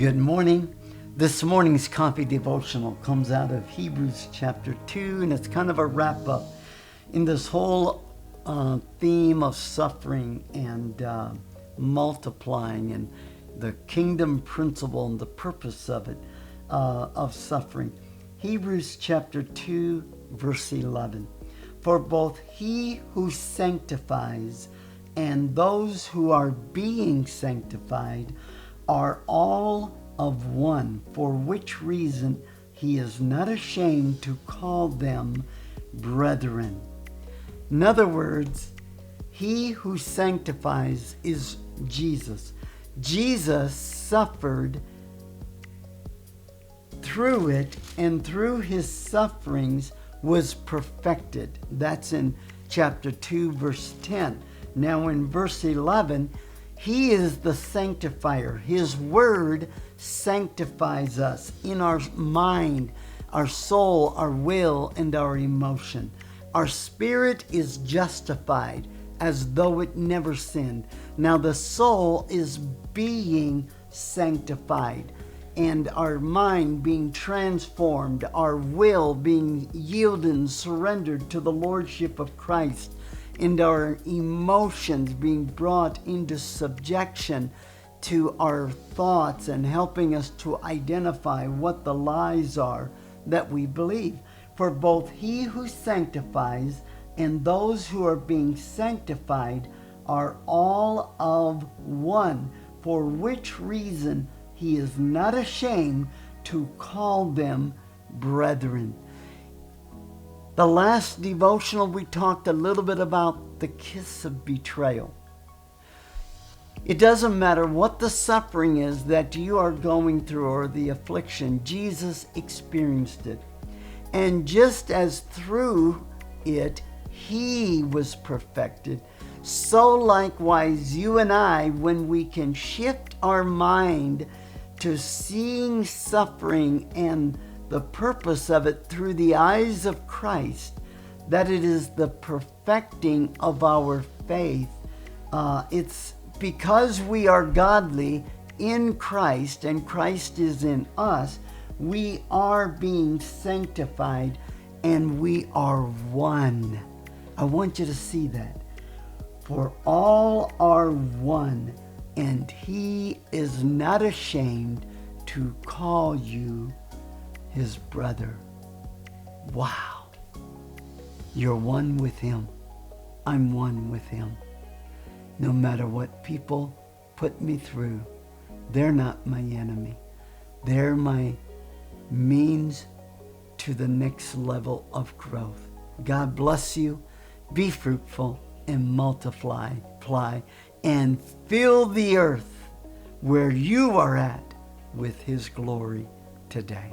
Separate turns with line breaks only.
Good morning. This morning's coffee devotional comes out of Hebrews chapter 2, and it's kind of a wrap up in this whole theme of suffering and multiplying and the kingdom principle and the purpose of it, of suffering. Hebrews chapter 2, verse 11. For both he who sanctifies and those who are being sanctified are all of one, for which reason he is not ashamed to call them brethren. In other words, he who sanctifies is Jesus. Jesus suffered through it, and through his sufferings was perfected. That's in chapter 2, verse 10. Now in verse 11, he is the sanctifier. His word sanctifies us in our mind, our soul, our will, and our emotion. Our spirit is justified as though it never sinned. Now the soul is being sanctified, and our mind being transformed, our will being yielded and surrendered to the Lordship of Christ, and our emotions being brought into subjection to our thoughts and helping us to identify what the lies are that we believe. For both he who sanctifies and those who are being sanctified are all of one, for which reason he is not ashamed to call them brethren. The last devotional, we talked a little bit about the kiss of betrayal. It doesn't matter what the suffering is that you are going through or the affliction, Jesus experienced it. And just as through it he was perfected, so likewise you and I, when we can shift our mind to seeing suffering and the purpose of it through the eyes of Christ, that it is the perfecting of our faith. It's because we are godly in Christ and Christ is in us, we are being sanctified and we are one. I want you to see that. For all are one, and he is not ashamed to call you his brother. Wow. You're one with him. I'm one with him. No matter what people put me through, they're not my enemy. They're my means to the next level of growth. God bless you. Be fruitful and multiply, and fill the earth where you are at with his glory today.